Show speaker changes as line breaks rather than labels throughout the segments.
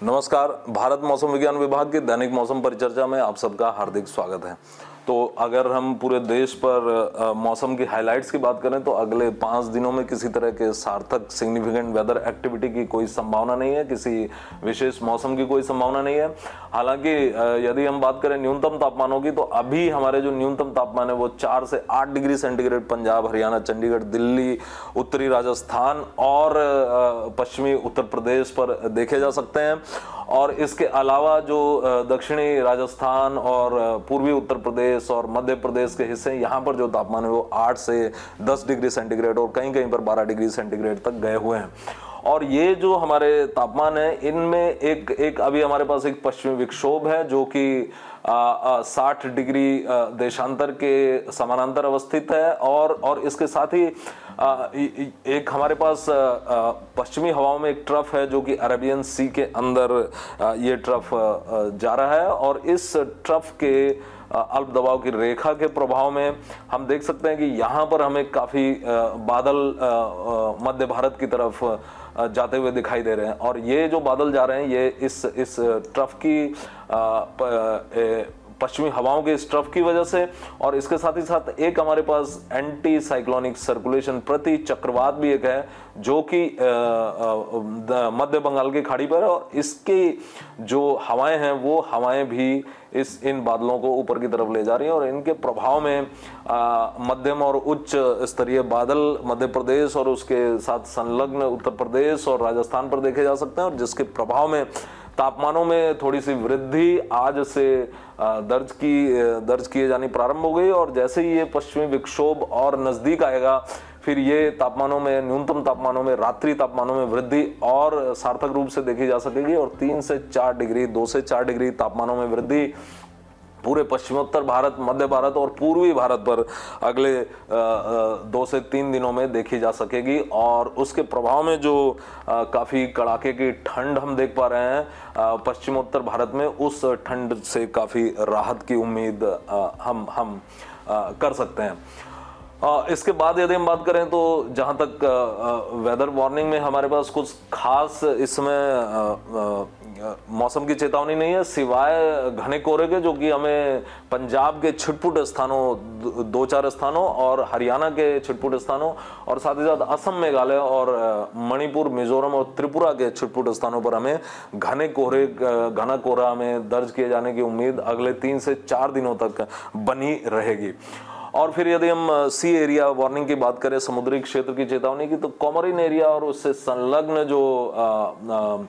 नमस्कार। भारत मौसम विज्ञान विभाग की दैनिक मौसम परिचर्चा में आप सबका हार्दिक स्वागत है। तो अगर हम पूरे देश पर मौसम की हाइलाइट्स की बात करें तो अगले 5 दिनों में किसी तरह के सार्थक सिग्निफिकेंट वेदर एक्टिविटी की कोई संभावना नहीं है, किसी विशेष मौसम की कोई संभावना नहीं है। हालांकि यदि हम बात करें न्यूनतम तापमानों की तो अभी हमारे जो न्यूनतम तापमान है वो 4 से 8 डिग्री सेंटीग्रेड पंजाब, हरियाणा, चंडीगढ़, दिल्ली, उत्तरी राजस्थान और पश्चिमी उत्तर प्रदेश पर देखे जा सकते हैं। और इसके अलावा जो दक्षिणी राजस्थान और पूर्वी उत्तर प्रदेश और मध्य प्रदेश के हिस्से, यहाँ पर जो तापमान है वो 8 से 10 डिग्री सेंटीग्रेड और कहीं कहीं पर 12 डिग्री सेंटीग्रेड तक गए हुए हैं। और ये जो हमारे तापमान है इनमें एक अभी हमारे पास एक पश्चिमी विक्षोभ है जो कि 60 डिग्री देशांतर के समानांतर अवस्थित है और इसके साथ ही एक हमारे पास पश्चिमी हवाओं में एक ट्रफ है जो कि अरेबियन सी के अंदर ये ट्रफ जा रहा है। और इस ट्रफ के अल्प दबाव की रेखा के प्रभाव में हम देख सकते हैं कि यहाँ पर हमें काफी बादल मध्य भारत की तरफ जाते हुए दिखाई दे रहे हैं। और ये जो बादल जा रहे हैं ये इस ट्रफ की पश्चिमी हवाओं के इस ट्रफ की वजह से, और इसके साथ ही साथ एक हमारे पास एंटी साइक्लोनिक सर्कुलेशन प्रति चक्रवात भी एक है जो कि मध्य बंगाल की खाड़ी पर है। और इसकी जो हवाएं हैं वो हवाएं भी इन बादलों को ऊपर की तरफ ले जा रही हैं और इनके प्रभाव में मध्यम और उच्च स्तरीय बादल मध्य प्रदेश और उसके साथ संलग्न उत्तर प्रदेश और राजस्थान पर देखे जा सकते हैं, और जिसके प्रभाव में तापमानों में थोड़ी सी वृद्धि आज से दर्ज किए जानी प्रारंभ हो गई। और जैसे ही ये पश्चिमी विक्षोभ और नजदीक आएगा फिर ये तापमानों में, न्यूनतम तापमानों में, रात्रि तापमानों में वृद्धि और सार्थक रूप से देखी जा सकेगी। और 3 से 4 डिग्री, 2 से 4 डिग्री तापमानों में वृद्धि पूरे पश्चिमोत्तर भारत, मध्य भारत और पूर्वी भारत पर अगले 2 से 3 दिनों में देखी जा सकेगी। और उसके प्रभाव में जो काफी कड़ाके की ठंड हम देख पा रहे हैं पश्चिमोत्तर भारत में, उस ठंड से काफी राहत की उम्मीद हम कर सकते हैं। इसके बाद यदि हम बात करें तो जहां तक वेदर वार्निंग में हमारे पास कुछ खास इस समय मौसम की चेतावनी नहीं है, सिवाय घने कोहरे के जो कि हमें पंजाब के छिटपुट स्थानों, 2-4 स्थानों और हरियाणा के छिटपुट स्थानों और साथ ही साथ असम, मेघालय और मणिपुर, मिजोरम और त्रिपुरा के छिटपुट स्थानों पर हमें घना कोहरा हमें दर्ज किए जाने की उम्मीद अगले 3 से 4 दिनों तक बनी रहेगी। और फिर यदि हम सी एरिया वार्निंग की बात करें, समुद्री क्षेत्र की चेतावनी की, तो कोमोरिन एरिया और उससे संलग्न जो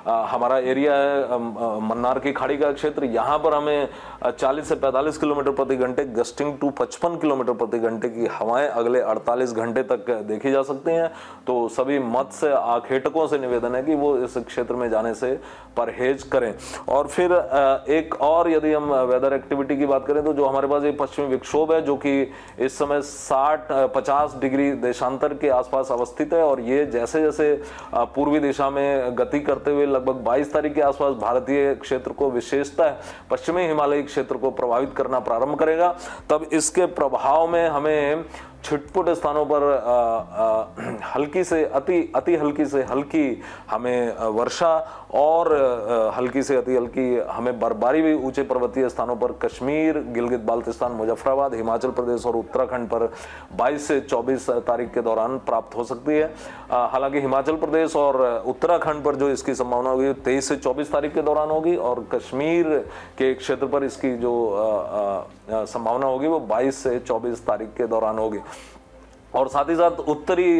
हमारा एरिया है मन्नार की खाड़ी का क्षेत्र, यहाँ पर हमें 40 से 45 किलोमीटर प्रति घंटे गस्टिंग टू 55 किलोमीटर प्रति घंटे की हवाएं अगले 48 घंटे तक देखी जा सकती हैं। तो सभी मत्स्य आखेटकों से निवेदन है कि वो इस क्षेत्र में जाने से परहेज करें। और फिर एक और यदि हम वेदर एक्टिविटी की बात करें तो जो हमारे पास ये पश्चिमी विक्षोभ है जो कि इस समय 50 डिग्री देशांतर के आसपास अवस्थित है, और ये जैसे जैसे पूर्वी दिशा में गति करते हुए लगभग 22 तारीख के आसपास भारतीय क्षेत्र को, विशेषतः पश्चिमी हिमालयी क्षेत्र को प्रभावित करना प्रारंभ करेगा, तब इसके प्रभाव में हमें छिटपुट स्थानों पर हल्की से अति हल्की से हल्की हमें वर्षा और हल्की से अति हल्की हमें बर्फबारी भी ऊंचे पर्वतीय स्थानों पर कश्मीर, गिलगित बाल्टिस्तान, मुजफ्फराबाद, हिमाचल प्रदेश और उत्तराखंड पर 22 से 24 तारीख के दौरान प्राप्त हो सकती है। हालांकि हिमाचल प्रदेश और उत्तराखंड पर जो इसकी संभावना होगी 23 से 24 तारीख के दौरान होगी, और कश्मीर के क्षेत्र पर इसकी जो संभावना होगी वो 22 से 24 तारीख के दौरान होगी। और साथ ही साथ उत्तरी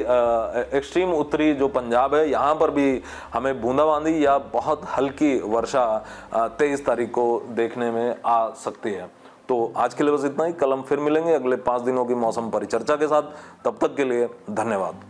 एक्सट्रीम उत्तरी जो पंजाब है यहाँ पर भी हमें बूंदाबांदी या बहुत हल्की वर्षा 23 तारीख को देखने में आ सकती है। तो आज के लिए बस इतना ही। कल हम फिर मिलेंगे अगले 5 दिनों की मौसम परिचर्चा के साथ। तब तक के लिए धन्यवाद।